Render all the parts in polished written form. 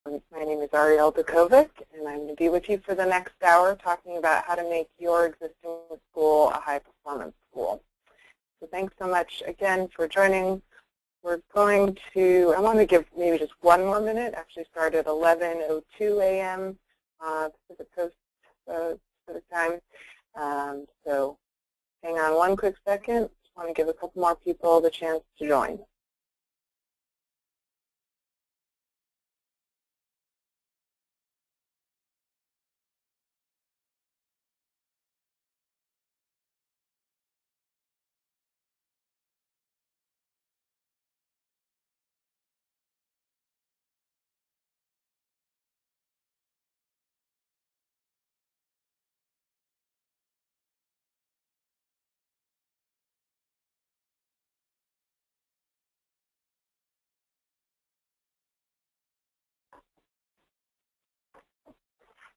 My name is Ariel Dukovic, and I'm going to be with you for the next hour talking about how to make your existing school a high-performance school. So thanks so much again for joining. We're going to, I want to give maybe just one more minute, actually start at 11:02 a.m. Pacific Coast Pacific time. So hang on one quick second. Just want to give a couple more people the chance to join.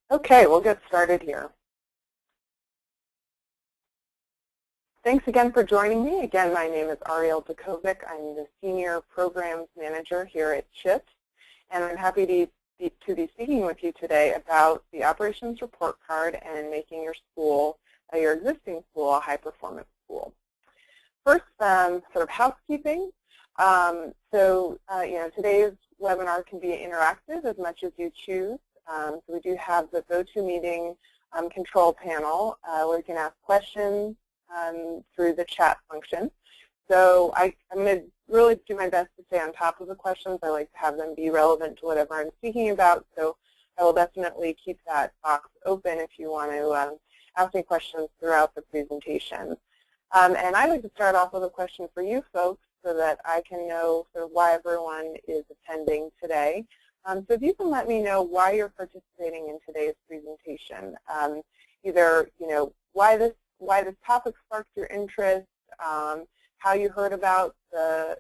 Okay, we'll get started here. Thanks again for joining me. Again, my name is Ariel Dukovic. I'm the Senior Programs Manager here at CHPS, and I'm happy to be speaking with you today about the Operations Report Card and making your school, your existing school, a high-performance school. First, sort of housekeeping. Today's webinar can be interactive as much as you choose. So we do have the GoToMeeting control panel where you can ask questions through the chat function. So I'm going to really do my best to stay on top of the questions. I like to have them be relevant to whatever I'm speaking about. So I will definitely keep that box open if you want to ask me questions throughout the presentation. And I like to start off with a question for you folks so that I can know sort of why everyone is attending today. So if you can let me know why you're participating in today's presentation, either why this topic sparked your interest, how you heard about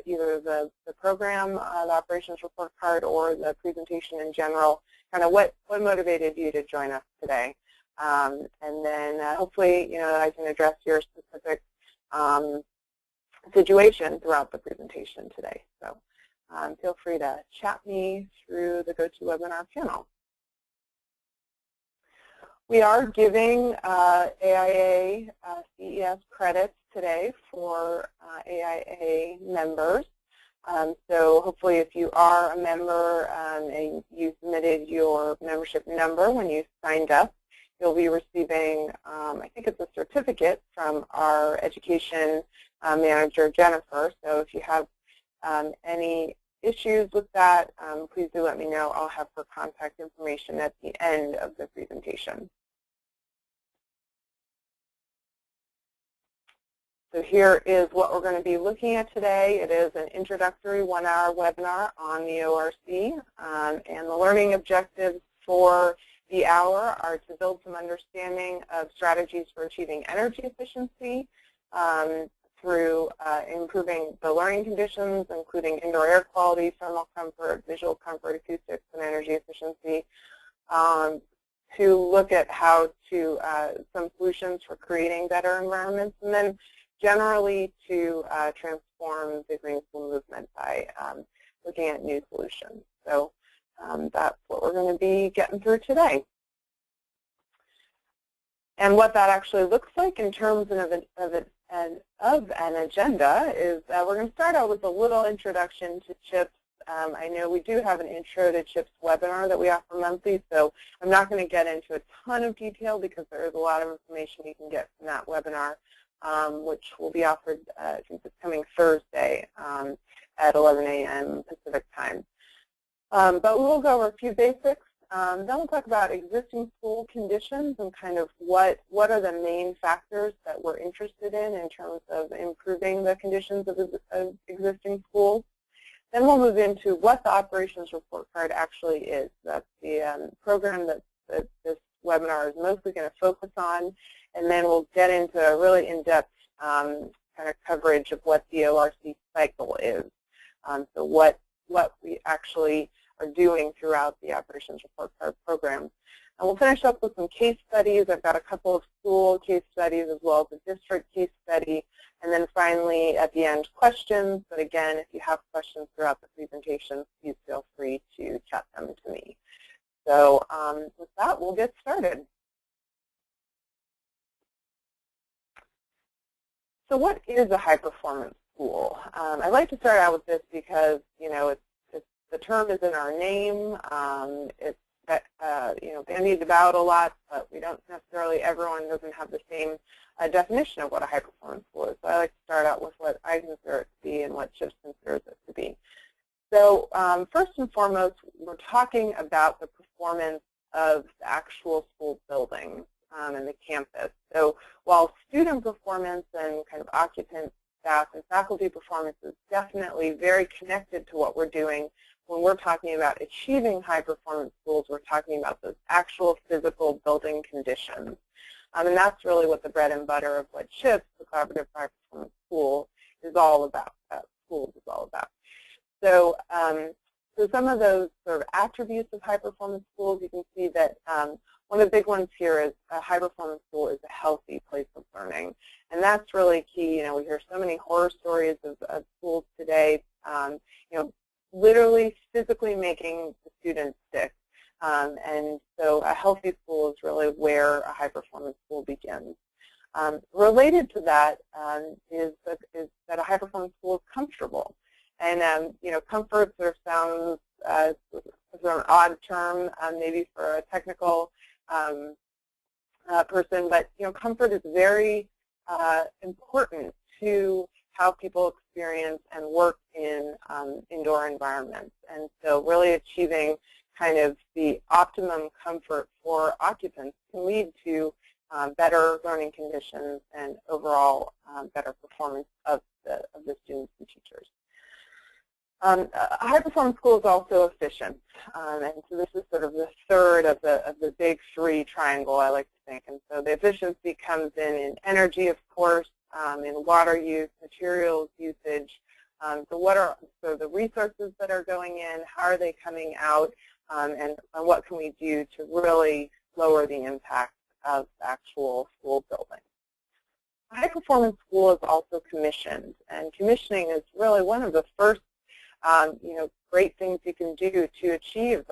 either the program, the Operations Report Card, or the presentation in general, kind of what motivated you to join us today. And then hopefully, I can address your specific situation throughout the presentation today. So feel free to chat me through the GoToWebinar panel. We are giving AIA CES credits today for AIA members. So hopefully if you are a member and you submitted your membership number when you signed up, you'll be receiving, I think it's a certificate from our education manager, Jennifer. So if you have any issues with that, please do let me know. I'll have her contact information at the end of the presentation. So here is what we're going to be looking at today. It is an introductory one-hour webinar on the ORC, and the learning objectives for the hour are to build some understanding of strategies for achieving energy efficiency through improving the learning conditions, including indoor air quality, thermal comfort, visual comfort, acoustics, and energy efficiency, to look at how to some solutions for creating better environments, and then generally to transform the green school movement by looking at new solutions. So that's what we're going to be getting through today. And what that actually looks like in terms of an agenda is we're going to start out with a little introduction to CHPS. I know we do have an Intro to CHPS webinar that we offer monthly, so I'm not going to get into a ton of detail because there is a lot of information you can get from that webinar, which will be offered since it's coming Thursday at 11 a.m. Pacific time. But we will go over a few basics. Then we'll talk about existing school conditions and kind of what are the main factors that we're interested in terms of improving the conditions of existing schools. Then we'll move into what the Operations Report Card actually is. That's the program that this webinar is mostly going to focus on. And then we'll get into a really in-depth kind of coverage of what the ORC cycle is. So what we actually are doing throughout the Operations Report Card program. And we'll finish up with some case studies. I've got a couple of school case studies as well as a district case study. And then finally, at the end, questions. But again, if you have questions throughout the presentation, please feel free to chat them to me. So with that, we'll get started. So what is a high-performance school? I like to start out with this because, the term is in our name. It's bandied about a lot, but we don't necessarily, everyone doesn't have the same definition of what a high-performance school is. So I like to start out with what I consider it to be and what CHPS considers it to be. So first and foremost, we're talking about the performance of the actual school building and the campus. So while student performance and kind of occupant, staff, and faculty performance is definitely very connected to what we're doing, when we're talking about achieving high-performance schools, we're talking about those actual physical building conditions. And that's really what the bread and butter of what CHPS, the Collaborative High-Performance School, is all about. So, so some of those sort of attributes of high-performance schools, you can see that one of the big ones here is a high-performance school is a healthy place of learning. And that's really key. We hear so many horror stories of schools today, literally physically making the students sick. And so a healthy school is really where a high-performance school begins. Related to that is that a high-performance school is comfortable. And comfort sort of sounds sort of an odd term, maybe for a technical person, but comfort is very important to how people experience and work in indoor environments. And so really achieving kind of the optimum comfort for occupants can lead to better learning conditions and overall better performance of the students and teachers. A high-performance school is also efficient, and so this is sort of the third of the big three triangle, I like to think. And so the efficiency comes in energy, of course, in water use, materials usage. So what are the resources that are going in? How are they coming out? And what can we do to really lower the impact of the actual school building? A high-performance school is also commissioned, and commissioning is really one of the first great things you can do to achieve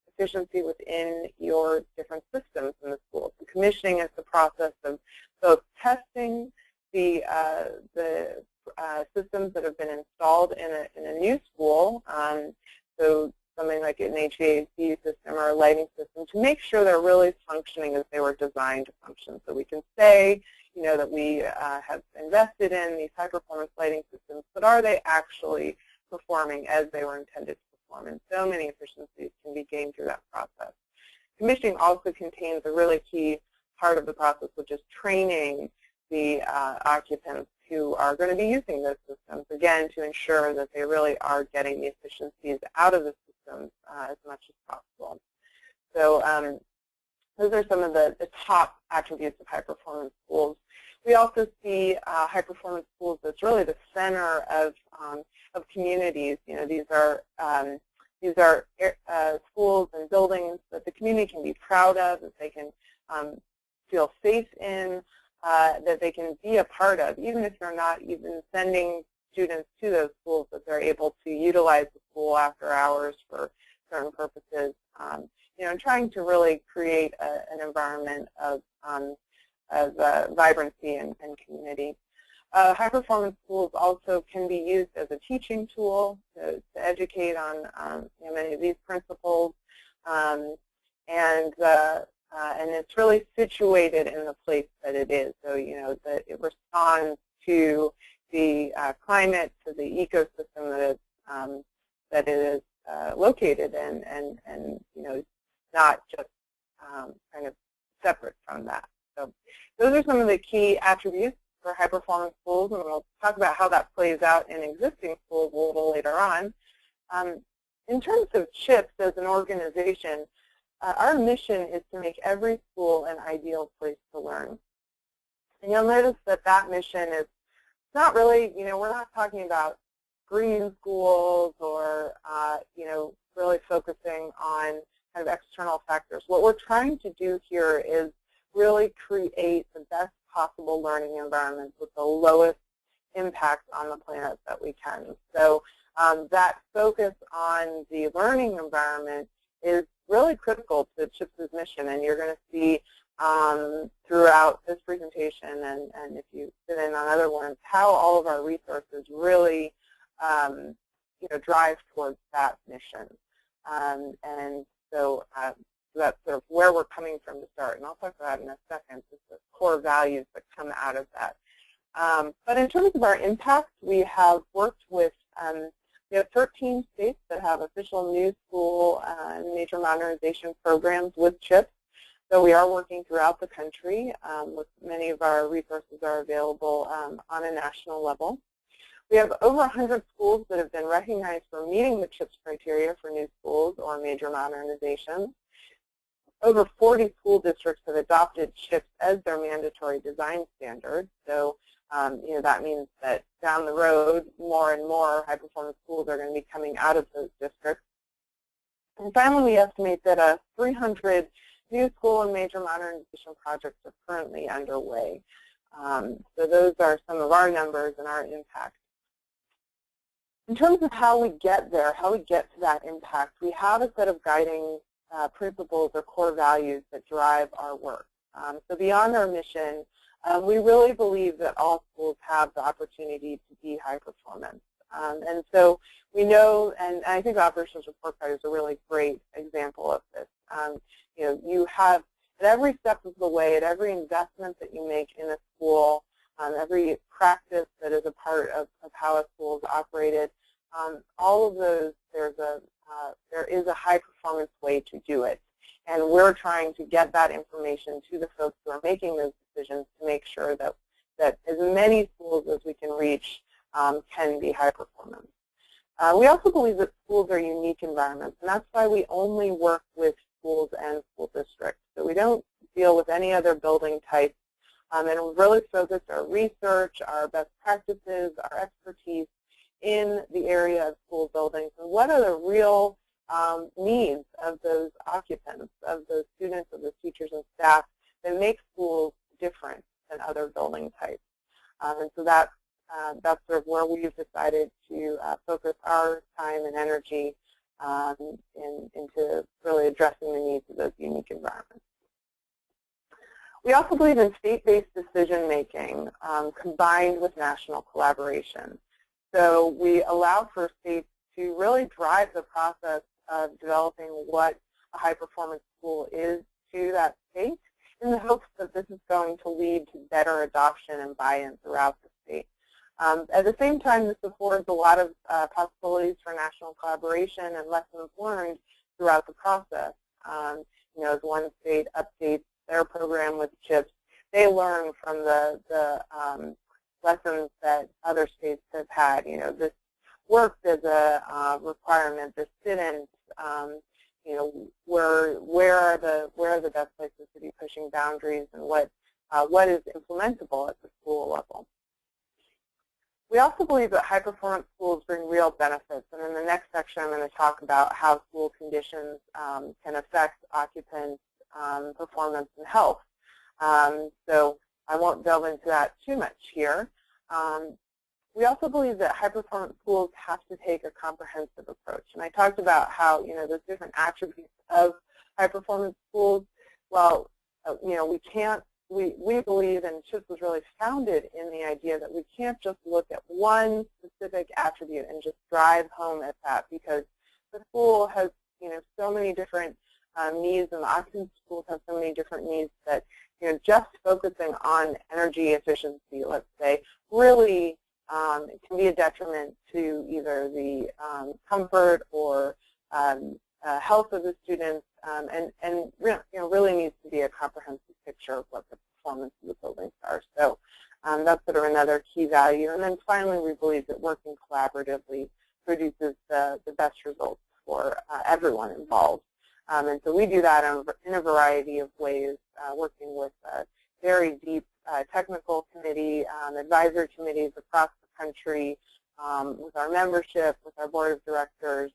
efficiency within your different systems in the school. So commissioning is the process of both testing the systems that have been installed in a new school, so something like an HVAC system or a lighting system, to make sure they're really functioning as they were designed to function. So we can say, that we have invested in these high-performance lighting systems, but are they actually performing as they were intended to perform? And so many efficiencies can be gained through that process. Commissioning also contains a really key part of the process, which is training the occupants who are going to be using those systems, again, to ensure that they really are getting the efficiencies out of the systems as much as possible. So those are some of the top attributes of high-performance schools. We also see high-performance schools as really the center of communities. These are schools and buildings that the community can be proud of, that they can feel safe in, that they can be a part of, even if they're not even sending students to those schools, that they're able to utilize the school after hours for certain purposes. And trying to really create an environment of vibrancy and community. High-performance schools also can be used as a teaching tool to educate on many of these principles, and it's really situated in the place that it is. So that it responds to the climate, to the ecosystem that it is located in, and not just kind of separate from that. So those are some of the key attributes for high-performance schools, and we'll talk about how that plays out in existing schools a little later on. In terms of CHPS as an organization, our mission is to make every school an ideal place to learn. And you'll notice that mission is not really, we're not talking about green schools or, really focusing on kind of external factors. What we're trying to do here is really create the best possible learning environments with the lowest impact on the planet that we can. So that focus on the learning environment is really critical to CHPS's mission, and you're going to see throughout this presentation, and if you sit in on other ones, how all of our resources really drive towards that mission. And so that's sort of where we're coming from to start, and I'll talk about in a second, just the core values that come out of that. But in terms of our impact, we have worked with, we have 13 states that have official new school and major modernization programs with CHPS. So we are working throughout the country. Many of our resources are available on a national level. We have over 100 schools that have been recognized for meeting the CHPS criteria for new schools or major modernization. Over 40 school districts have adopted CHPS as their mandatory design standard. So that means that down the road, more and more high-performance schools are going to be coming out of those districts. And finally, we estimate that 300 new school and major modernization projects are currently underway. So those are some of our numbers and our impact. In terms of how we get there, how we get to that impact, we have a set of guiding principles or core values that drive our work. So beyond our mission, we really believe that all schools have the opportunity to be high performance. And so we know, and I think the Operations Report Card is a really great example of this. You have, at every step of the way, at every investment that you make in a school, every practice that is a part of how a school is operated, all of those, there is a high performance way to do it. And we're trying to get that information to the folks who are making those decisions to make sure that as many schools as we can reach can be high performance. We also believe that schools are unique environments, and that's why we only work with schools and school districts. So we don't deal with any other building types, and we've really focused our research, our best practices, our expertise in the area of school buildings, and what are the real needs of those occupants, of those students, of the teachers and staff that make schools different than other building types. And so that's sort of where we've decided to focus our time and energy into really addressing the needs of those unique environments. We also believe in state-based decision-making combined with national collaboration. So we allow for states to really drive the process of developing what a high-performance school is to that state in the hopes that this is going to lead to better adoption and buy-in throughout the state. At the same time, this affords a lot of possibilities for national collaboration and lessons learned throughout the process. As one state updates their program with CHPS, they learn from the lessons that other states have had. This worked as a requirement. This didn't. Where are the best places to be pushing boundaries, and what is implementable at the school level? We also believe that high-performance schools bring real benefits, and in the next section I'm going to talk about how school conditions can affect occupants' performance and health. So I won't delve into that too much here. We also believe that high-performance schools have to take a comprehensive approach, and I talked about how there's different attributes of high-performance schools. Well, we believe, and CHPS was really founded in the idea that we can't just look at one specific attribute and just drive home at that, because the school has so many different needs, and the occupant schools have so many different needs that just focusing on energy efficiency, let's say, really it can be a detriment to either the comfort or health of the students, and really needs to be a comprehensive picture of what the performance of the buildings are. So that's sort of another key value. And then finally, we believe that working collaboratively produces the best results for everyone involved. And so we do that in a variety of ways, working with a very deep technical committee, advisory committees across the country, with our membership, with our board of directors,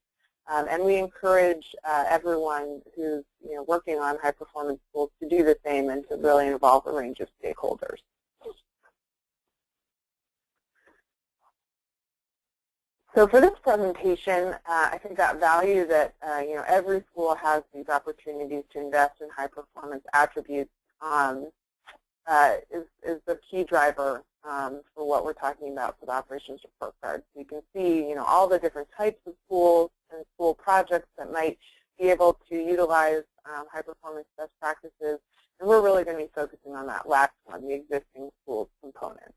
and we encourage everyone who's working on high-performance schools to do the same and to really involve a range of stakeholders. So for this presentation, I think that value that every school has these opportunities to invest in high-performance attributes is the key driver for what we're talking about for the Operations Report Card. So you can see all the different types of schools and school projects that might be able to utilize high-performance best practices, and we're really going to be focusing on that last one, the existing schools component.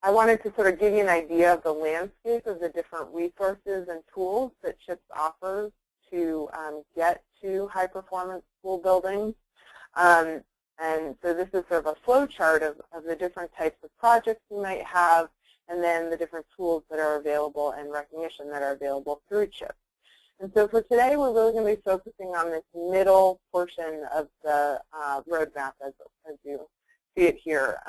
I wanted to sort of give you an idea of the landscape of the different resources and tools that CHPS offers to get to high-performance school buildings. And so this is sort of a flow chart of the different types of projects you might have, and then the different tools that are available and recognition that are available through CHPS. And so for today, we're really going to be focusing on this middle portion of the roadmap as you see it here.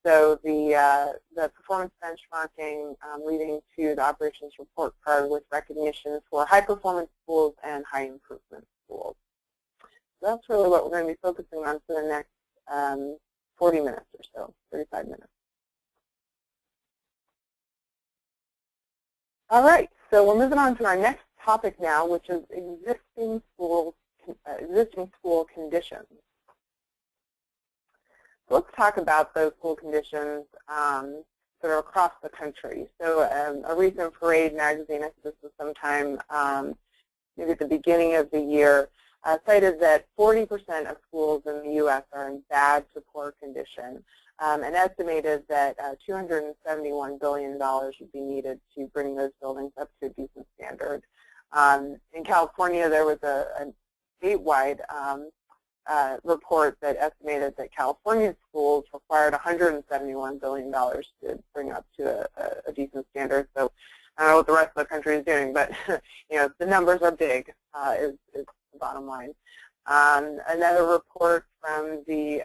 So the performance benchmarking leading to the Operations Report Card with recognition for high-performance schools and high-improvement schools. So that's really what we're going to be focusing on for the next 40 minutes or so, 35 minutes. All right, so we're moving on to our next topic now, which is existing school conditions. So let's talk about those school conditions that are across the country. So a recent Parade magazine, I think this was sometime maybe at the beginning of the year, cited that 40% of schools in the U.S. are in bad to poor condition, and estimated that $271 billion would be needed to bring those buildings up to a decent standard. In California, there was a statewide report that estimated that California schools required $171 billion to bring up to a decent standard. So I don't know what the rest of the country is doing, but the numbers are big, is the bottom line. Another report from the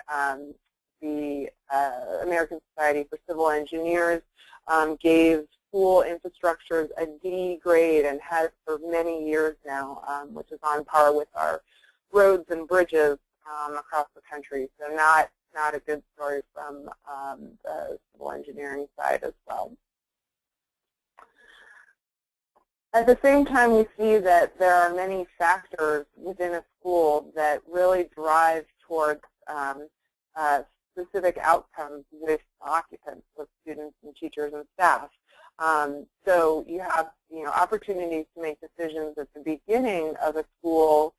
American Society for Civil Engineers gave school infrastructures a D grade and has for many years now, which is on par with our roads and bridges across the country. So not a good story from the civil engineering side as well. At the same time, we see that there are many factors within a school that really drive towards specific outcomes with occupants, with students and teachers and staff. So you have opportunities to make decisions at the beginning of a school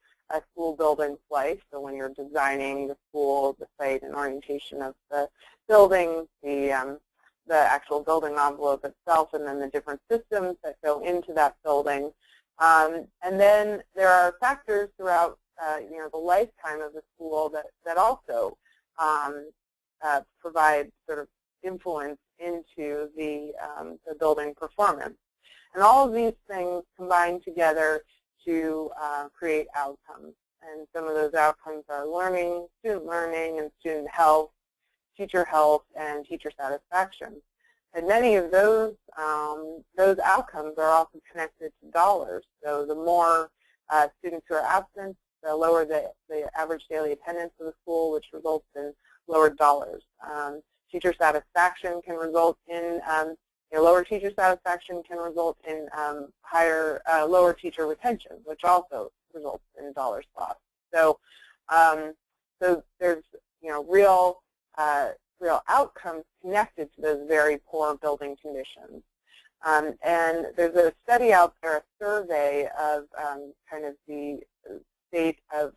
building's life. So when you're designing the school, the site and orientation of the building, the actual building envelope itself, and then the different systems that go into that building. And then there are factors throughout the lifetime of the school that also provide sort of influence into the building performance. And all of these things combine together to create outcomes. And some of those outcomes are learning, student learning, and student health, teacher health, and teacher satisfaction. And many of those outcomes are also connected to dollars. So the more students who are absent, the lower the average daily attendance of the school, which results in lower dollars. Teacher satisfaction can result in lower teacher satisfaction can result in lower teacher retention, which also results in dollars lost. So, so there's real outcomes connected to those very poor building conditions. And there's a study out there, a survey of kind of the state of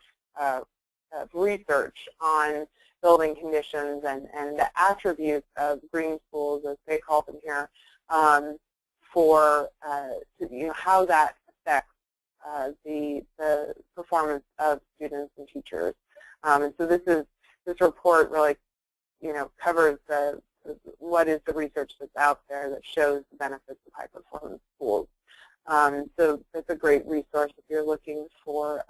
research on building conditions and the attributes of green schools, as they call them here, for how that affects the performance of students and teachers. And so this report really covers what is the research that's out there that shows the benefits of high-performance schools. So it's a great resource if you're looking for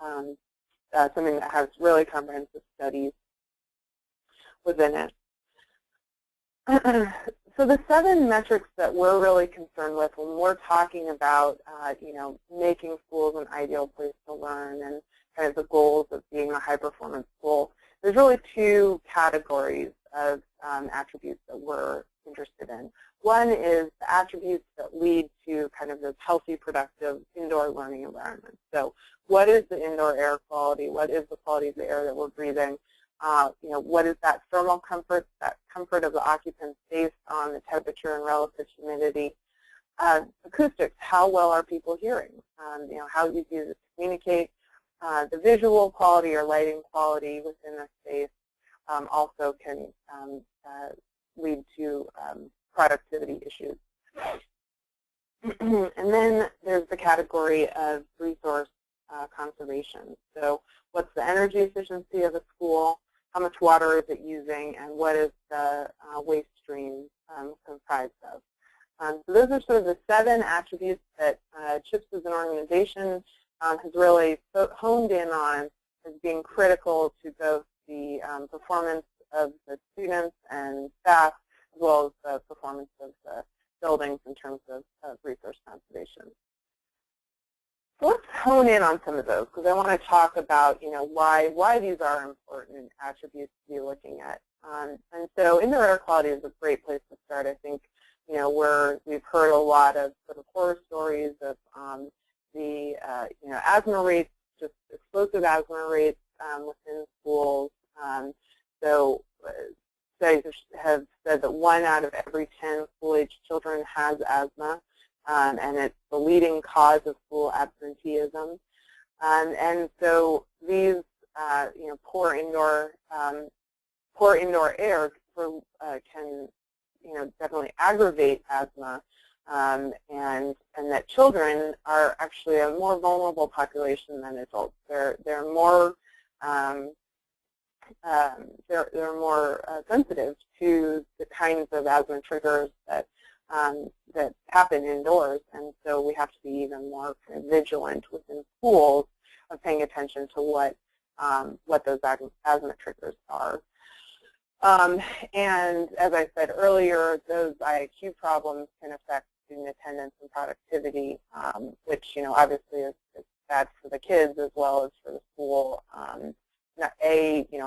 something that has really comprehensive studies. within it. So the 7 metrics that we're really concerned with when we're talking about, making schools an ideal place to learn and kind of the goals of being a high-performance school, there's really 2 categories of attributes that we're interested in. One is the attributes that lead to kind of those healthy, productive indoor learning environments. So what is the indoor air quality? What is the quality of the air that we're breathing? What is that thermal comfort, that comfort of the occupants based on the temperature and relative humidity? Acoustics, how well are people hearing? How easy is it to communicate? The visual quality or lighting quality within the space also can lead to productivity issues. And then there's the category of resource conservation. So what's the energy efficiency of a school? How much water is it using? And what is the waste stream comprised of? So those are sort of the 7 attributes that CHPS as an organization has really honed in on as being critical to both the performance of the students and staff, as well as the performance of the buildings in terms of resource conservation. So let's hone in on some of those, because I want to talk about, why these are important attributes to be looking at. And so indoor air quality is a great place to start. I think, we've heard a lot of sort of horror stories of the, asthma rates, just explosive asthma rates within schools. So studies have said that 1 out of every 10 school-age children has asthma. And it's the leading cause of school absenteeism. And so these, poor indoor air can, definitely aggravate asthma, and that children are actually a more vulnerable population than adults. They're more sensitive to the kinds of asthma triggers that happen indoors, and so we have to be even more kind of vigilant within schools of paying attention to what those asthma triggers are. And as I said earlier, those IAQ problems can affect student attendance and productivity, which obviously is bad for the kids as well as for the school.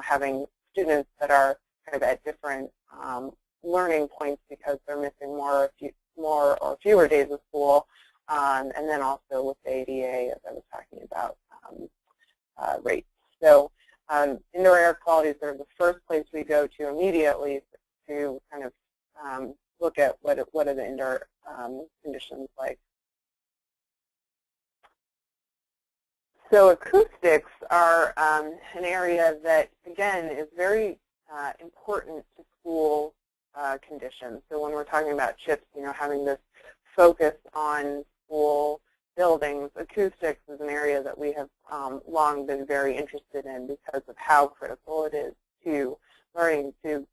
Having students that are kind of at different learning points because they're missing more or fewer days of school, and then also with the ADA, as I was talking about, rates. So indoor air quality is sort of the first place we go to immediately to kind of look at what are the indoor conditions like. So acoustics are an area that, again, is very important to school conditions. So when we're talking about CHPS, having this focus on school buildings, acoustics is an area that we have long been very interested in because of how critical it is to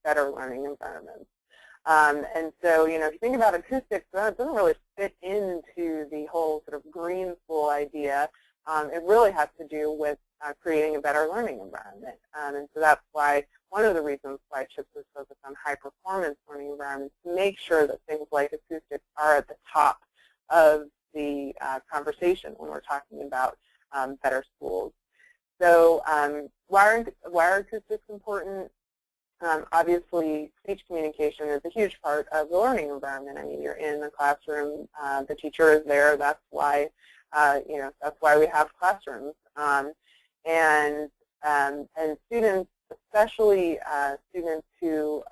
better learning environments. And so, if you think about acoustics, that doesn't really fit into the whole sort of green school idea. It really has to do with creating a better learning environment. And so that's why one of the reasons why CHPS is focused on high-performance learning environments, to make sure that things like acoustics are at the top of the conversation when we're talking about better schools. So why are acoustics important? Obviously, speech communication is a huge part of the learning environment. I mean, you're in the classroom, the teacher is there. That's why, that's why we have classrooms. And students, especially students who,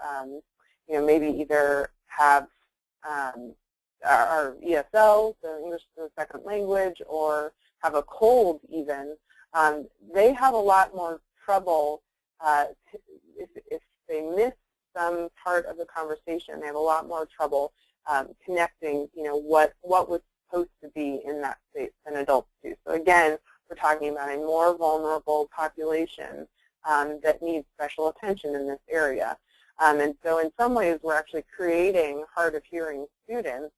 maybe either have are ESL, so English as a second language, or have a cold even, they have a lot more trouble if they miss some part of the conversation. They have a lot more trouble connecting, what was supposed to be in that space than adults do. So again, we're talking about a more vulnerable population that needs special attention in this area. And so in some ways, we're actually creating hard of hearing students.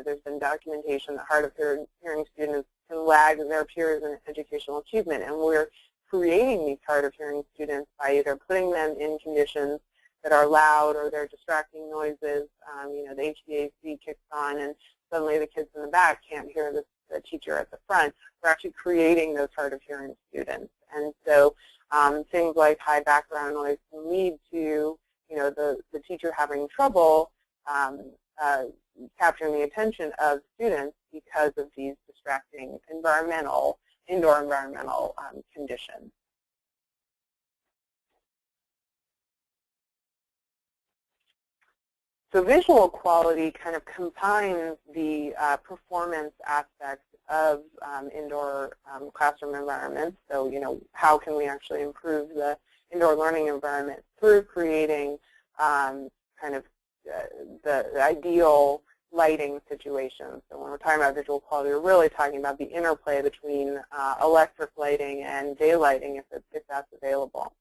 There's been documentation that hard of hearing students can lag their peers in educational achievement, and we're creating these hard of hearing students by either putting them in conditions that are loud or they're distracting noises. You know, the HVAC kicks on and suddenly the kids in the back can't hear the teacher at the front. We're actually creating those hard of hearing students. And so things like high background noise can lead to, you know, the teacher having trouble capturing the attention of students because of these distracting indoor environmental conditions. So visual quality kind of combines the performance aspects of indoor classroom environments. So, you know, how can we actually improve the indoor learning environment through creating kind of the ideal lighting situations. So when we're talking about visual quality, we're really talking about the interplay between electric lighting and daylighting if that's available.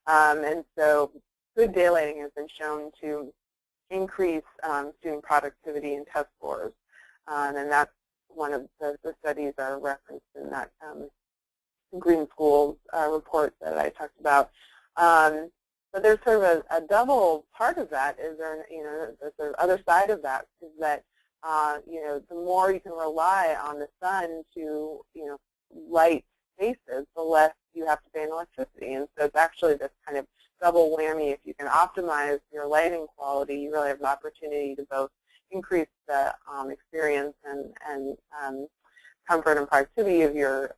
And so good daylighting has been shown to increase student productivity and test scores. And that's one of the studies are referenced in that Green Schools report that I talked about. But there's sort of a double part of that. Is there, you know, the other side of that is that, you know, the more you can rely on the sun to, you know, light spaces, the less you have to pay in electricity. And so it's actually this kind of double whammy. If you can optimize your lighting quality, you really have an opportunity to both increase the experience and comfort and productivity of your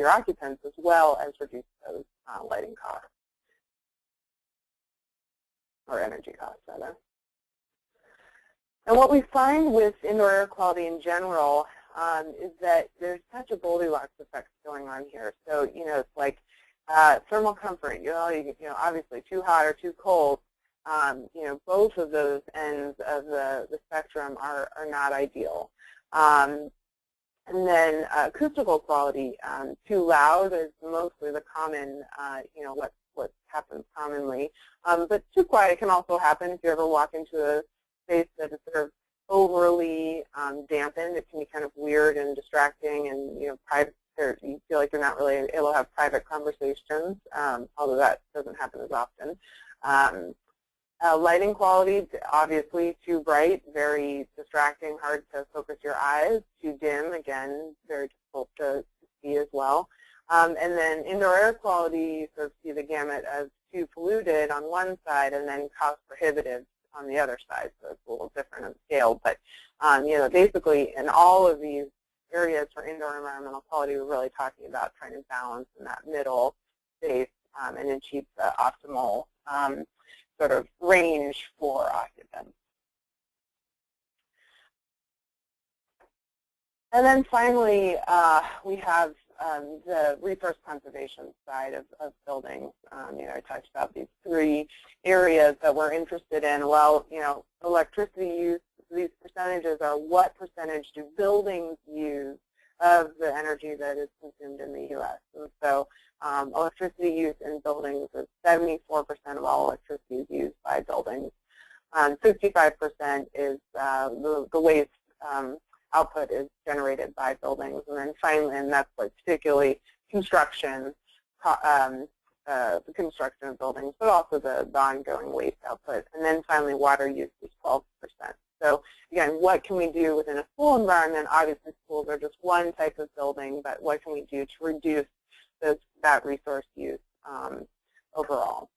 occupants, as well as reduce those lighting costs, or energy costs, rather. And what we find with indoor air quality in general is that there's such a Goldilocks effect going on here. So, you know, it's like thermal comfort. You know, obviously too hot or too cold. You know, both of those ends of the spectrum are not ideal. And then acoustical quality, too loud is mostly the common, you know, what happens commonly. But too quiet can also happen if you ever walk into a space that is sort of overly dampened. It can be kind of weird and distracting, and, you know, private. You feel like you're not really able to have private conversations, although that doesn't happen as often. Lighting quality, obviously too bright, very distracting, hard to focus your eyes. Too dim, again, very difficult to see as well. And then indoor air quality, you sort of see the gamut of too polluted on one side and then cost prohibitive on the other side. So it's a little different in scale. But, you know, basically in all of these areas for indoor environmental quality, we're really talking about trying to balance in that middle space and achieve the optimal sort of range for occupants. And then finally, we have the resource conservation side of buildings. You know, I talked about these three areas that we're interested in. Well, you know, electricity use, these percentages are what percentage do buildings use of the energy that is consumed in the U.S. And so electricity use in buildings is 74% of all electricity is used by buildings. 65% is the waste output is generated by buildings. And then finally, and that's like particularly construction, the construction of buildings, but also the ongoing waste output. And then finally, water use is 12%. So again, what can we do within a school environment? Obviously, schools are just one type of building, but what can we do to reduce that resource use overall?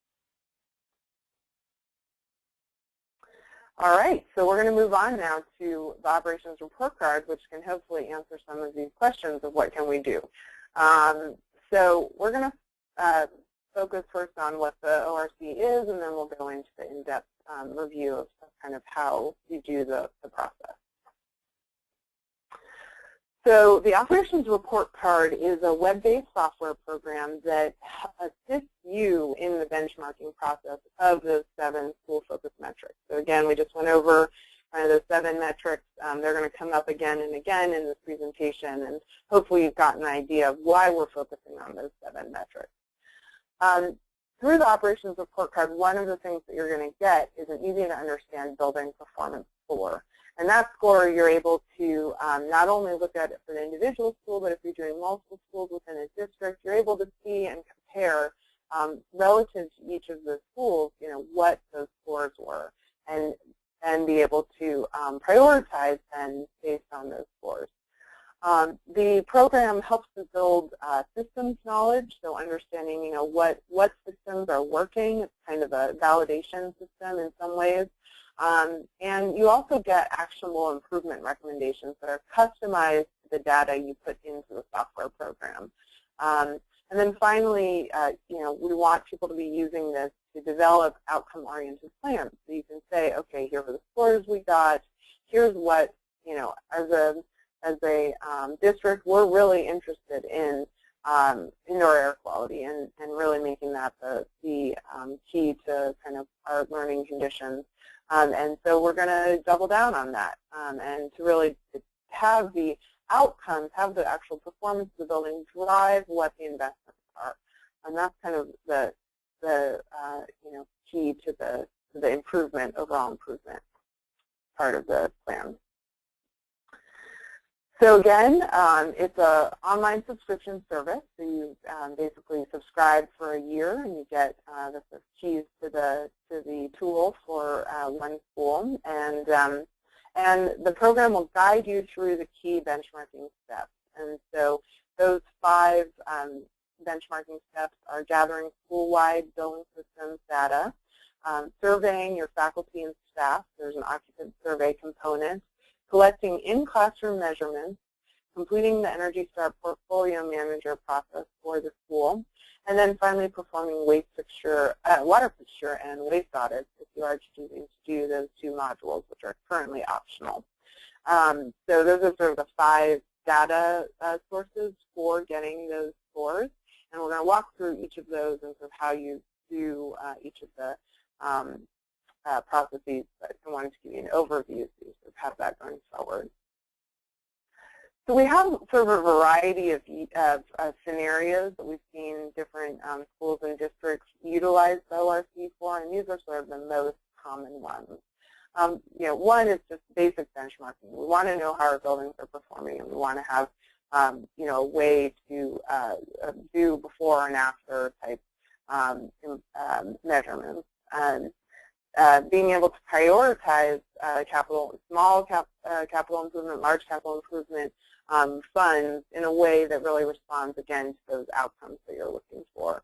All right, so we're going to move on now to the Operations Report Card, which can hopefully answer some of these questions of what can we do. So we're going to focus first on what the ORC is, and then we'll go into the in-depth review of kind of how we do the process. So the Operations Report Card is a web-based software program that assists you in the benchmarking process of those 7 school-focused metrics. So again, we just went over kind of those 7 metrics. They're going to come up again and again in this presentation, and hopefully you've gotten an idea of why we're focusing on those 7 metrics. Through the Operations Report Card, one of the things that you're going to get is an easy-to-understand building performance score. And that score, you're able to not only look at it for the individual school, but if you're doing multiple schools within a district, you're able to see and compare relative to each of the schools, what those scores were, and be able to prioritize then based on those scores. The program helps to build systems knowledge, so understanding, what systems are working. It's kind of a validation system in some ways. And you also get actionable improvement recommendations that are customized to the data you put into the software program. And then finally, we want people to be using this to develop outcome-oriented plans. So you can say, okay, here are the scores we got. Here's what, as a district, we're really interested in indoor air quality and really making that the key to kind of our learning conditions. And so we're going to double down on that and to really have the outcomes, have the actual performance of the building drive what the investments are. And that's kind of the key to the improvement, overall improvement part of the plan. So again, it's an online subscription service. So you basically subscribe for a year, and you get the keys to the tool for one school. And the program will guide you through the key benchmarking steps. And so those 5 benchmarking steps are gathering school-wide building systems data, surveying your faculty and staff. There's an occupant survey component, collecting in-classroom measurements, completing the Energy Star portfolio manager process for the school, and then finally performing water fixture and waste audits if you are choosing to do those 2 modules, which are currently optional. So those are sort of the 5 data sources for getting those scores, and we're going to walk through each of those and sort of how you do each of the processes, but I wanted to give you an overview so you sort of have that going forward. So we have sort of a variety of scenarios that we've seen different schools and districts utilize the ORC for, and these are sort of the most common ones. One is just basic benchmarking. We want to know how our buildings are performing, and we want to have a way to do before and after type measurements. Being able to prioritize small capital improvement, large capital improvement funds in a way that really responds, again, to those outcomes that you're looking for.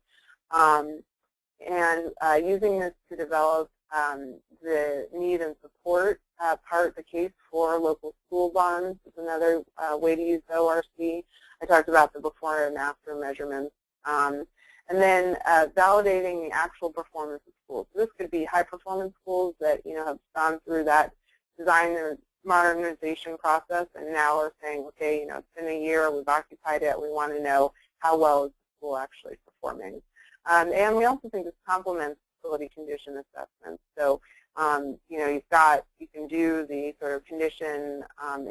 And using this to develop the need and support part of the case for local school bonds is another way to use the ORC. I talked about the before and after measurements. And then validating the actual performance of schools. So this could be high-performance schools that have gone through that design or modernization process, and now are saying, okay, it's been a year, we've occupied it, we want to know how well is the school actually performing. And we also think this complements facility condition assessments. So you can do the sort of condition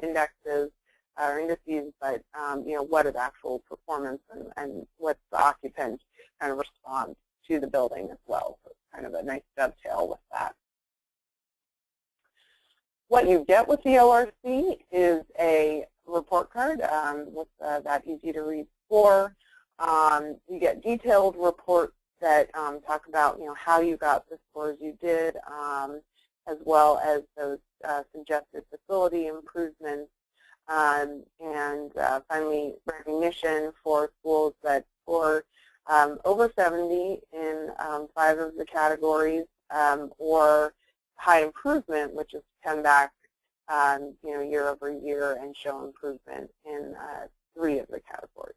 indexes or indices, but what are the actual performance and what's the occupant kind of response to the building as well. So it's kind of a nice dovetail with that. What you get with the ORC is a report card with that easy-to-read score. You get detailed reports that talk about how you got the scores you did, as well as those suggested facility improvements, and finally recognition for schools that score over 70 in 5 of the categories, or high improvement, which is come back year over year and show improvement in 3 of the categories.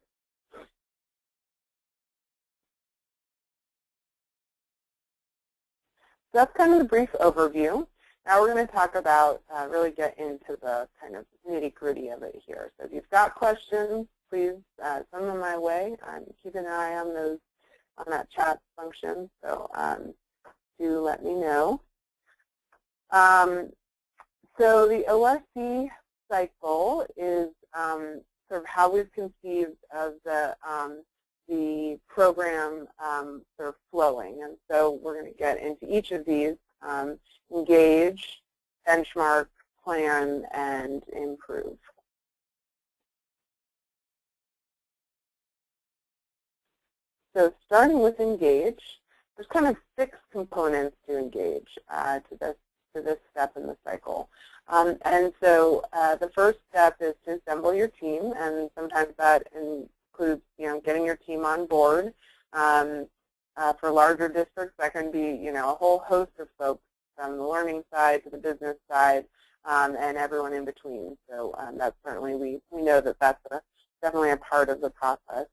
So that's kind of the brief overview. Now we're going to talk about, really get into the kind of nitty-gritty of it here. So if you've got questions, please send them my way. Keep an eye on those, on that chat function, so do let me know. So the ORC cycle is sort of how we've conceived of the program sort of flowing. And so we're going to get into each of these: engage, benchmark, plan, and improve. So starting with engage, there's kind of 6 components to engage to this step in the cycle. And so the first step is to assemble your team, and sometimes that includes, getting your team on board. For larger districts, that can be, a whole host of folks from the learning side to the business side, and everyone in between. So that's certainly, we know that that's definitely a part of the process.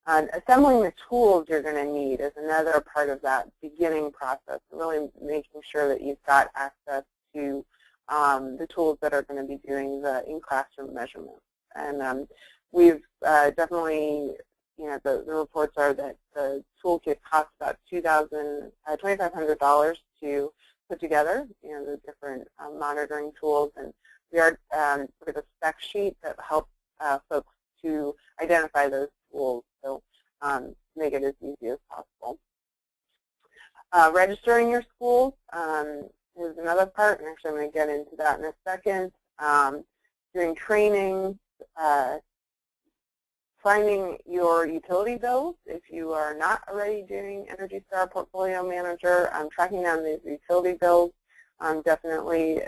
Assembling the tools you're going to need is another part of that beginning process, really making sure that you've got access to the tools that are going to be doing the in-classroom measurements. And we've definitely, the reports are that the toolkit costs about $2,500 to put together, the different monitoring tools. And we are with a spec sheet that helps folks to identify those tools, so make it as easy as possible. Registering your schools is another part, and actually I'm going to get into that in a second. Doing training, finding your utility bills if you are not already doing Energy Star Portfolio Manager. Tracking down these utility bills definitely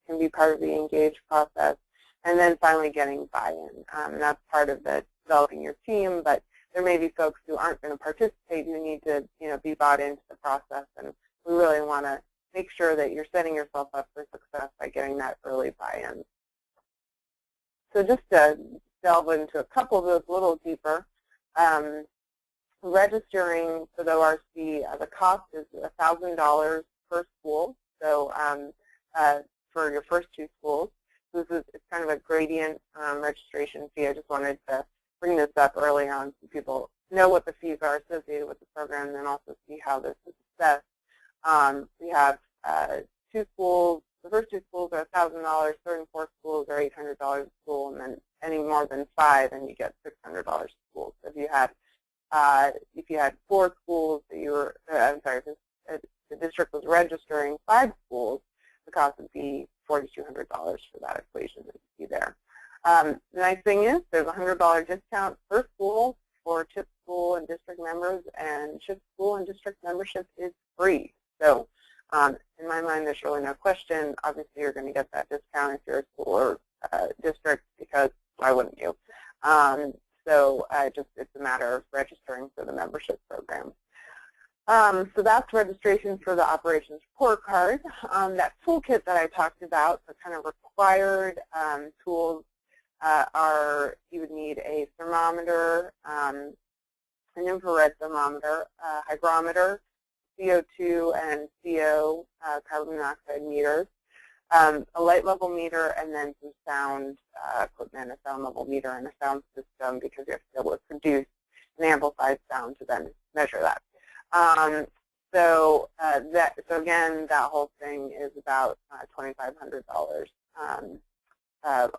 can be part of the engage process. And then finally getting buy-in. That's part of the developing your team, but there may be folks who aren't going to participate who need to be bought into the process, and we really want to make sure that you're setting yourself up for success by getting that early buy-in. So just to delve into a couple of those a little deeper, registering for the ORC, the cost is $1,000 per school, so for your first 2 schools. It's kind of a gradient registration fee. I just wanted to bring this up early on so people know what the fees are associated with the program, and then also see how this is assessed. We have 2 schools. The first 2 schools are $1,000. Third and fourth schools are $800 a school, and then any more than 5, and you get $600 a school. So if you had 4 schools that you were, I'm sorry, if the district was registering 5 schools, the cost would be $4,200 for that equation that you see there. The nice thing is there's a $100 discount per school for CHIP school and district members, and CHIP school and district membership is free. So in my mind, there's really no question. Obviously, you're going to get that discount if you're a school or district, because why wouldn't you? So it's a matter of registering for the membership program. So that's registration for the Operations Report Card. That toolkit that I talked about, the kind of required tools are you would need a thermometer, an infrared thermometer, hygrometer, CO2 and CO, carbon monoxide meters, a light level meter, and then some sound equipment, a sound level meter and a sound system, because you have to be able to produce an amplified sound to then measure that. So again, that whole thing is about $2,500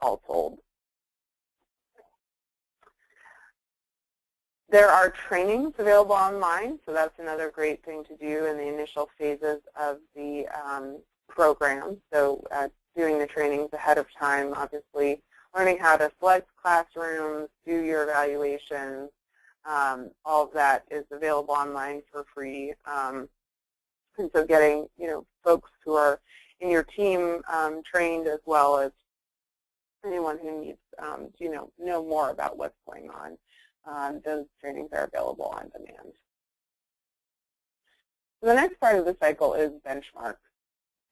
all told. There are trainings available online, so that's another great thing to do in the initial phases of the program. So doing the trainings ahead of time, obviously, learning how to select classrooms, do your evaluations, all of that is available online for free. And so getting, folks who are in your team trained, as well as anyone who needs to, know more about what's going on. Those trainings are available on demand. So the next part of the cycle is benchmark.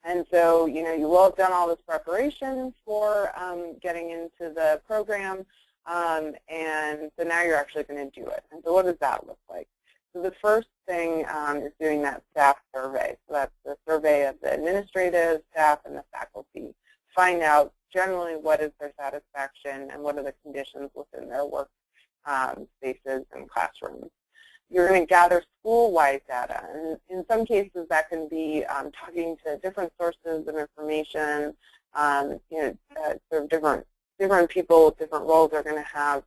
And so, you will have done all this preparation for getting into the program, and so now you're actually going to do it. And so what does that look like? So the first thing is doing that staff survey. So that's the survey of the administrative staff and the faculty. Find out generally what is their satisfaction and what are the conditions within their work spaces and classrooms. You're going to gather school-wide data, and in some cases that can be talking to different sources of information. Sort of different people with different roles are going to have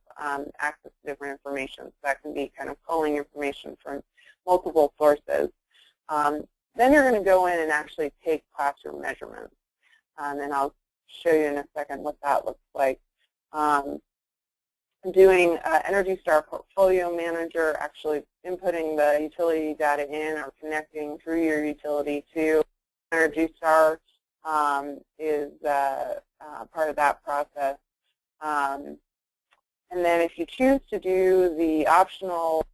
access to different information. So that can be kind of pulling information from multiple sources. Then you're going to go in and actually take classroom measurements, and I'll show you in a second what that looks like. doing Energy Star Portfolio Manager, actually inputting the utility data in or connecting through your utility to Energy Star is part of that process. And then if you choose to do the optional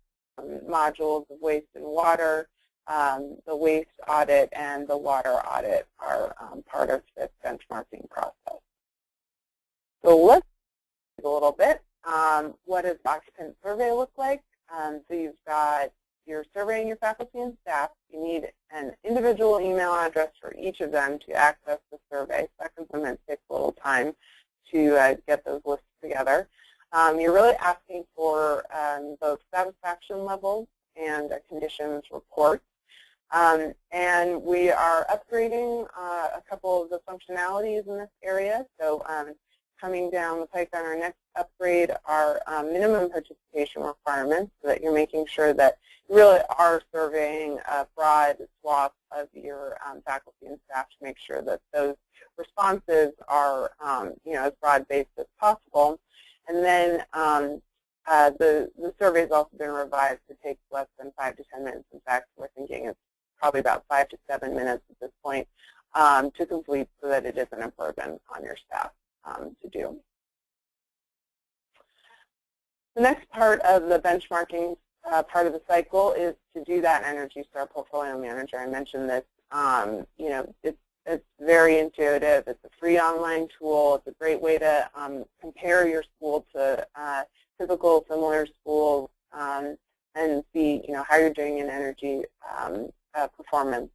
modules of waste and water, the waste audit and the water audit are part of this benchmarking process. So let's a little bit. What does occupant survey look like? So you've got, you're surveying your faculty and staff. You need an individual email address for each of them to access the survey. So that can sometimes take a little time to get those lists together. You're really asking for both satisfaction levels and a conditions report. And we are upgrading a couple of the functionalities in this area. So coming down the pike on our next upgrade are minimum participation requirements, so that you're making sure that you really are surveying a broad swath of your faculty and staff to make sure that those responses are as broad-based as possible. And then the survey has also been revised to take less than 5 to 10 minutes. In fact, we're thinking it's probably about 5 to 7 minutes at this point to complete, so that it isn't a burden on your staff to do. The next part of the benchmarking part of the cycle is to do that Energy Star Portfolio Manager. I mentioned this. It's very intuitive. It's a free online tool. It's a great way to compare your school to typical similar schools and see how you're doing in energy performance.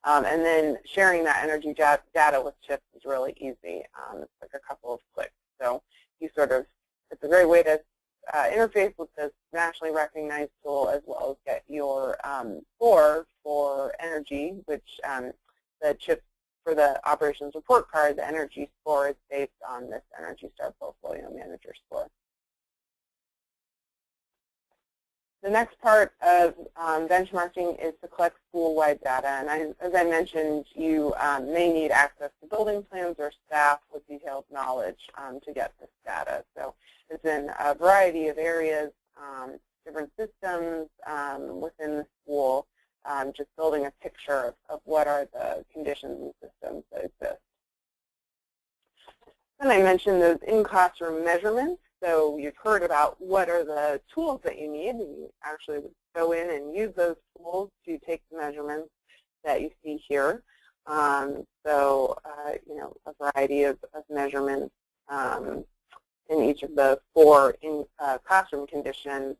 And then sharing that energy data with CHPS is really easy. It's like a couple of clicks. So you it's a great way to interface with this nationally recognized tool, as well as get your score for energy, which the CHPS, for the Operations Report Card, the energy score is based on this Energy Star Portfolio Manager score. The next part of benchmarking is to collect school-wide data. And as I mentioned, you may need access to building plans or staff with detailed knowledge to get this data. So it's in a variety of areas, different systems within the school, just building a picture of what are the conditions and systems that exist. And I mentioned those in-classroom measurements. So you've heard about what are the tools that you need, and you actually would go in and use those tools to take the measurements that you see here. A variety of measurements in each of the 4 classroom condition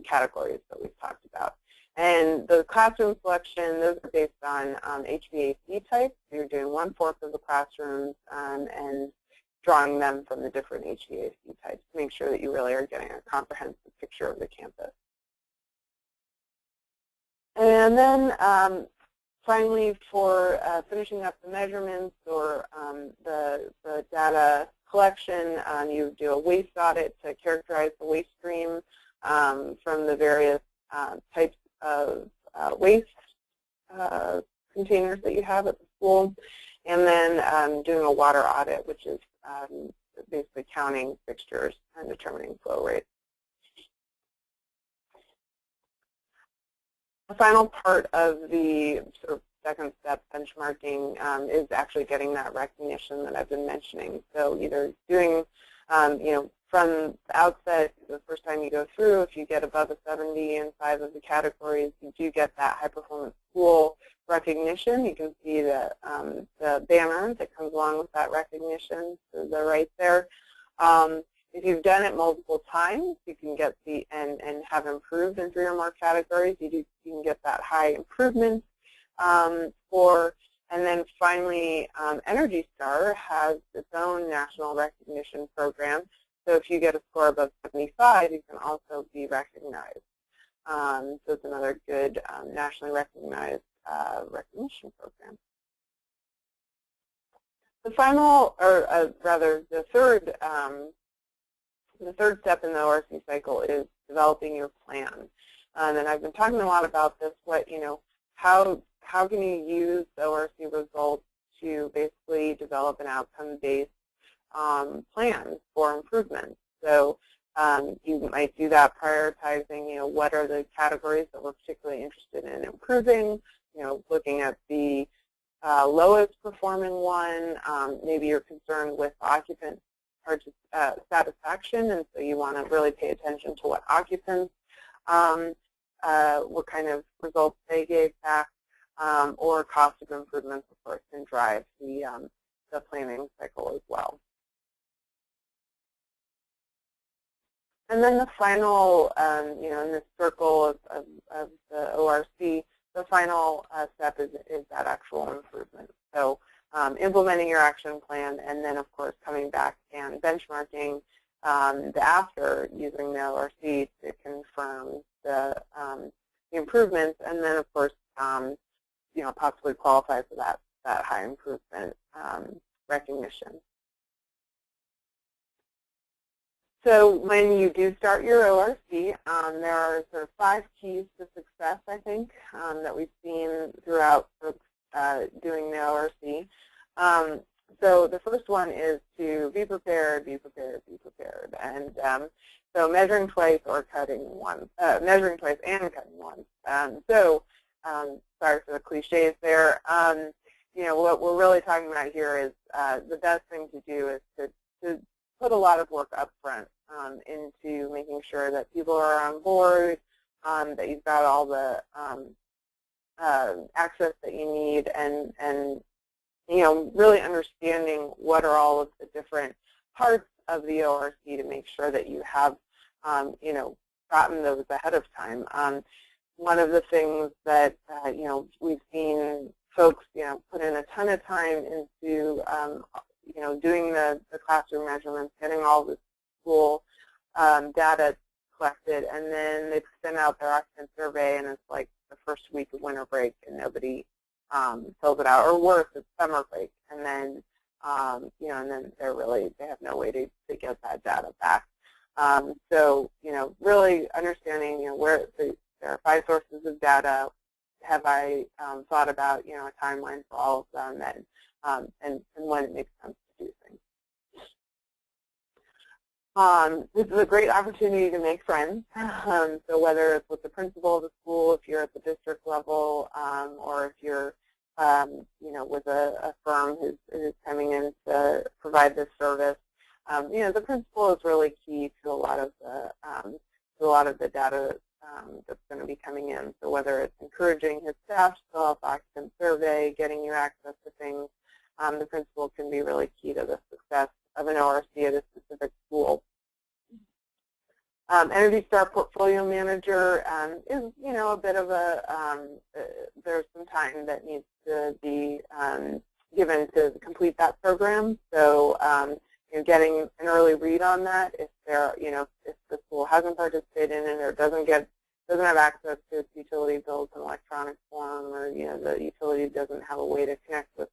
categories that we've talked about. And the classroom selection, those are based on HVAC types. So you're doing 1/4 of the classrooms and drawing them from the different HVAC types to make sure that you really are getting a comprehensive picture of the campus. And then finally, for finishing up the measurements or the data collection, you do a waste audit to characterize the waste stream from the various types of waste containers that you have at the school. And then doing a water audit, which is basically counting fixtures and determining flow rates. The final part of the sort of second step benchmarking is actually getting that recognition that I've been mentioning. So either doing, from the outset, the first time you go through, if you get above a 70 in 5 of the categories, you do get that high performance school recognition. You can see the banner that comes along with that recognition to the right there. If you've done it multiple times, you can get and have improved in 3 or more categories. You can get that high improvement score. And then finally, Energy Star has its own national recognition program. So if you get a score above 75, you can also be recognized. So it's another good nationally recognized recognition program. The final, or rather, the third step in the ORC cycle is developing your plan. And I've been talking a lot about this. How can you use the ORC results to basically develop an outcome-based plan for improvement? So You might do that prioritizing, what are the categories that we're particularly interested in improving, looking at the lowest performing one. Maybe you're concerned with occupant satisfaction, and so you want to really pay attention to what occupants, what kind of results they gave back, or cost of improvements, of course, can drive the planning cycle as well. And then the final, in this circle of the ORC, the final step is that actual improvement. So implementing your action plan, and then, of course, coming back and benchmarking the after using the ORC to confirm the improvements, and then, of course, possibly qualify for that high improvement recognition. So when you do start your ORC, there are sort of 5 keys to success, I think, that we've seen throughout folks doing the ORC. So the first one is to be prepared, be prepared, be prepared. And so measuring twice or cutting once, measuring twice and cutting once. Sorry for the cliches there. What we're really talking about here is the best thing to do is to put a lot of work up front into making sure that people are on board, that you've got all the access that you need, and really understanding what are all of the different parts of the ORC to make sure that you have, gotten those ahead of time. One of the things that, we've seen folks, put in a ton of time into, doing the classroom measurements, getting all the school data collected, and then they send out their occupant survey, and it's like the first week of winter break, and nobody fills it out, or worse, it's summer break, and then, and then they have no way to get that data back. So, really understanding, where there are 5 sources of data. Have I thought about, a timeline for all of them, and when it makes sense to do things. This is a great opportunity to make friends. So whether it's with the principal of the school, if you're at the district level, or if you're, with a firm who's coming in to provide this service, the principal is really key to a lot of the data that's going to be coming in. So whether it's encouraging his staff to fill out the occupant survey, getting you access to things, the principal can be really key to the success of an ORC at a specific school. Energy Star Portfolio Manager is, a bit of there's some time that needs to be given to complete that program. So, getting an early read on that, if if the school hasn't participated in it or doesn't have access to its utility bills in electronic form, or the utility doesn't have a way to connect with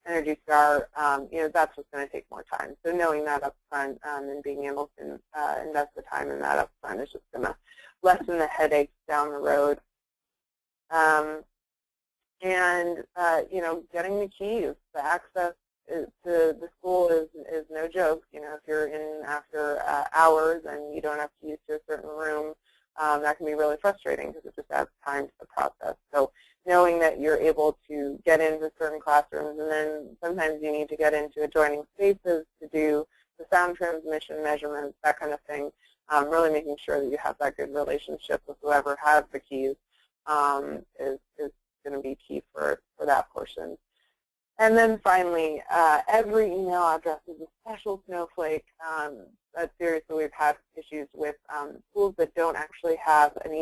Energy Star, that's what's going to take more time. So knowing that up front and being able to invest the time in that up front is just going to lessen the headaches down the road. Getting the keys, the access to the school is no joke. If you're in after hours and you don't have keys to a certain room, that can be really frustrating because it just adds time to the process. So knowing that you're able to get into certain classrooms, and then sometimes you need to get into adjoining spaces to do the sound transmission measurements, that kind of thing, really making sure that you have that good relationship with whoever has the keys is going to be key for that portion. And then finally, every email address is a special snowflake. Seriously, we've had issues with schools that don't actually have an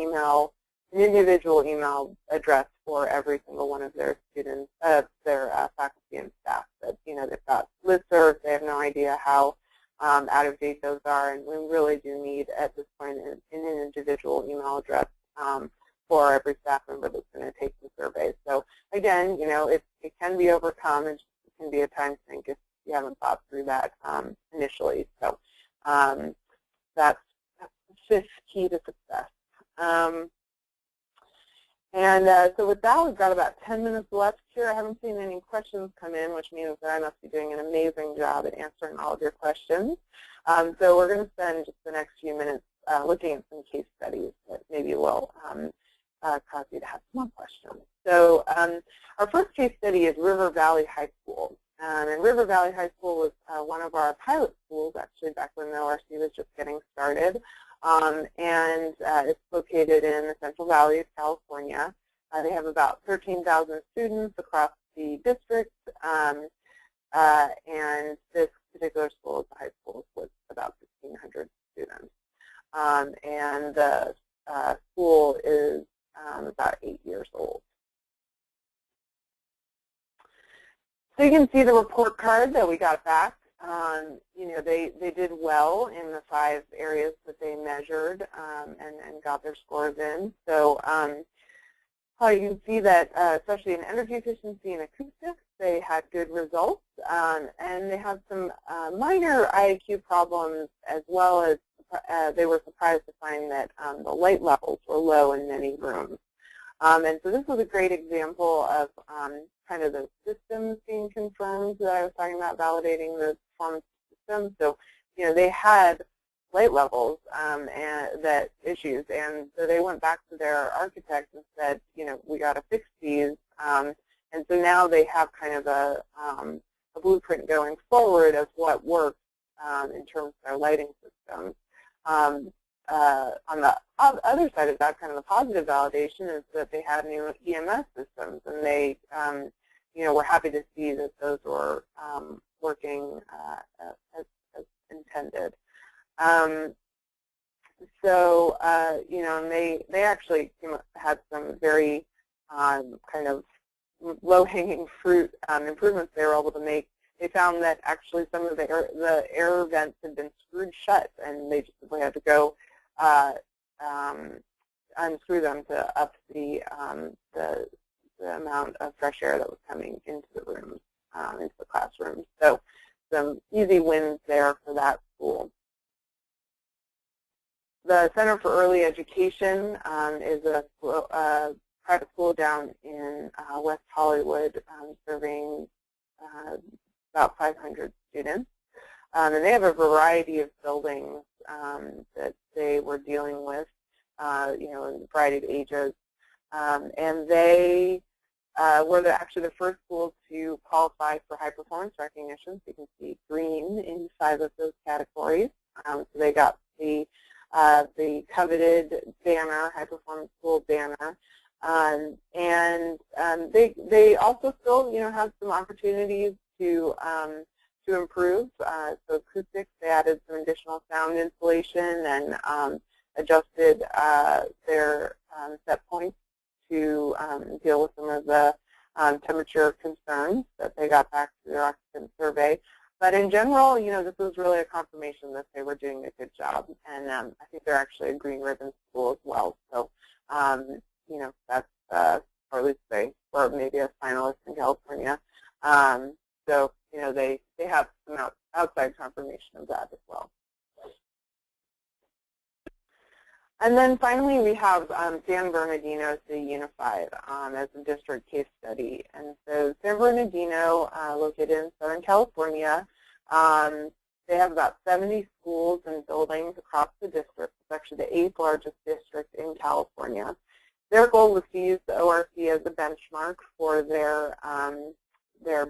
individual email address for every single one of their students, their faculty and staff. That they've got listservs, they have no idea how out of date those are, and we really do need at this point an individual email address for every staff member that's going to take the survey. So again, it can be overcome. It can be a time sink if you haven't thought through that initially. So that's the 5th key to success. And so with that, we've got about 10 minutes left here. I haven't seen any questions come in, which means that I must be doing an amazing job at answering all of your questions. So we're going to spend just the next few minutes looking at some case studies that maybe will cause you to have some more questions. So our first case study is River Valley High School. And River Valley High School was one of our pilot schools, actually, back when the ORC was just getting started. It's located in the Central Valley of California. They have about 13,000 students across the district, and this particular school is a high school with about 1,500 students. And the school is about 8 years old. So you can see the report card that we got back. You know, they did well in the 5 areas that they measured and got their scores in. So you can see that, especially in energy efficiency and acoustics, they had good results. And they had some minor IAQ problems, as well as they were surprised to find that the light levels were low in many rooms. And so this was a great example of kind of the systems being confirmed that I was talking about, validating the performance system. So, you know, they had light levels and that issues, and so they went back to their architects and said, you know, we got to fix these. And so now they have kind of a blueprint going forward of what works in terms of their lighting systems. On the other side of that, kind of the positive validation, is that they had new EMS systems, and they, you know, were happy to see that those were working as intended. You know, and they actually had some very kind of low-hanging fruit improvements they were able to make. They found that actually some of the air vents had been screwed shut, and they just simply had to go unscrew them to up the amount of fresh air that was coming into the rooms, into the classrooms. So some easy wins there for that school. The Center for Early Education is a private school down in West Hollywood, serving about 500 students. And they have a variety of buildings that they were dealing with, you know, in a variety of ages. And they were actually the first school to qualify for high performance recognition. So you can see green in 5 of those categories. So they got the coveted banner, high performance school banner. They also still, you know, have some opportunities to improve. So acoustics, they added some additional sound insulation and adjusted their set points to deal with some of the temperature concerns that they got back to their occupant survey. But in general, you know, this was really a confirmation that they were doing a good job, and I think they're actually a green ribbon school as well. So, you know, that's, or at least they were maybe a finalist in California. So, you know, they have some outside confirmation of that as well. And then finally, we have San Bernardino City Unified as a district case study. And so San Bernardino, located in Southern California, they have about 70 schools and buildings across the district. It's actually the 8th largest district in California. Their goal was to use the ORC as a benchmark for their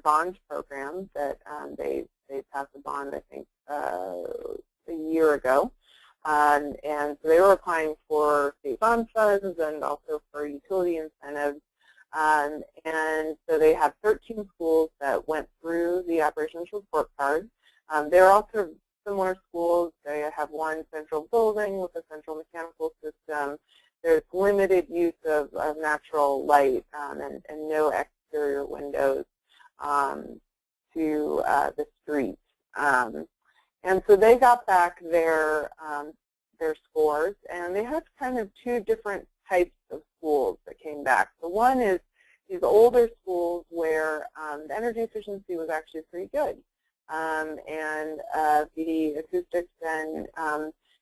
bond program that they passed a bond, I think, a year ago. And so they were applying for state bond funds and also for utility incentives. And so they have 13 schools that went through the Operations Report Card. There are also similar schools. They have one central building with a central mechanical system. There's limited use of natural light and no exterior windows to the street. And so they got back their scores, and they had kind of 2 different types of schools that came back. So one is these older schools where the energy efficiency was actually pretty good, and the acoustics and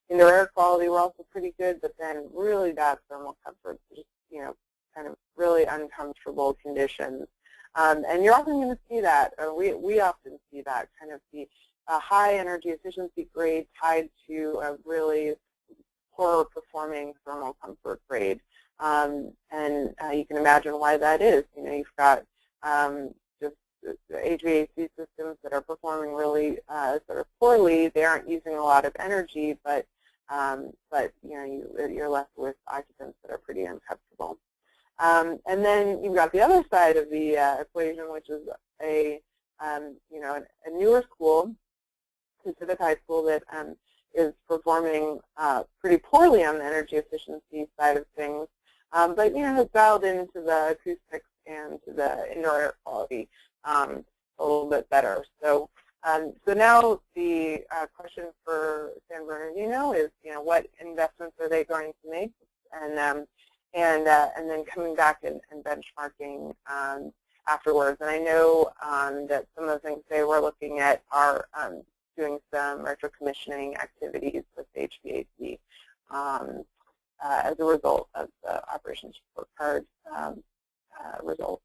indoor air quality were also pretty good, but then really bad thermal comfort, just, you know, kind of really uncomfortable conditions. And you're often going to see that, or we often see that, kind of the high energy efficiency grade tied to a really poor performing thermal comfort grade. And you can imagine why that is. You know, you've got just the HVAC systems that are performing really sort of poorly. They aren't using a lot of energy, but you know, you're left with occupants that are pretty uncomfortable. And then you've got the other side of the equation, which is a you know, a newer school, Pacific High School, that is performing pretty poorly on the energy efficiency side of things, but you know, has dialed into the acoustics and to the indoor air quality a little bit better. So so now the question for San Bernardino is, you know, what investments are they going to make, and then coming back and benchmarking afterwards. And I know that some of the things they were looking at are doing some retro-commissioning activities with HVAC as a result of the Operations Report Card results.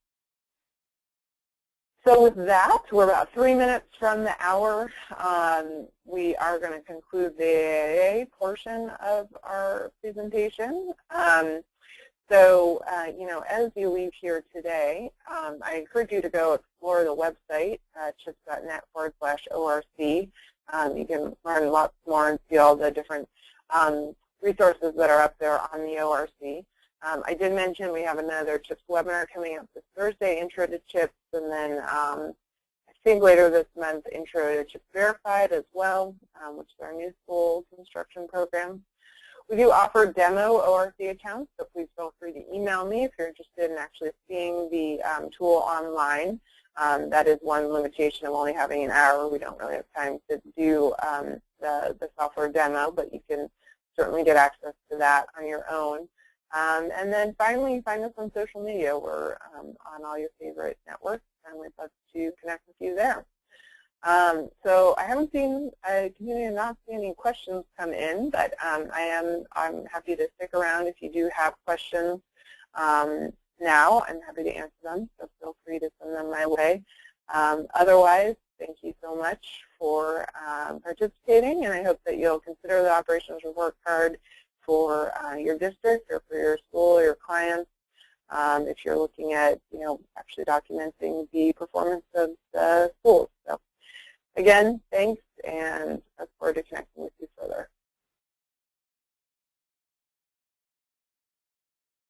So with that, we're about 3 minutes from the hour. We are going to conclude the AAA portion of our presentation. So, you know, as you leave here today, I encourage you to go explore the website, chips.net/ORC. You can learn lots more and see all the different resources that are up there on the ORC. I did mention we have another CHIPS webinar coming up this Thursday, Intro to CHIPS, and then I think later this month, Intro to CHIPS Verified as well, which is our new school construction program. We do offer demo ORC accounts, so please feel free to email me if you're interested in actually seeing the tool online. That is one limitation of only having an hour. We don't really have time to do the software demo, but you can certainly get access to that on your own. And then finally, find us on social media. We're on all your favorite networks, and we'd love to connect with you there. So I haven't seen, I continue to not see any questions come in, but I'm happy to stick around if you do have questions now. I'm happy to answer them, so feel free to send them my way. Otherwise, thank you so much for participating, and I hope that you'll consider the Operations Report Card for your district or for your school or your clients if you're looking at, you know, actually documenting the performance of the schools. So again, thanks, and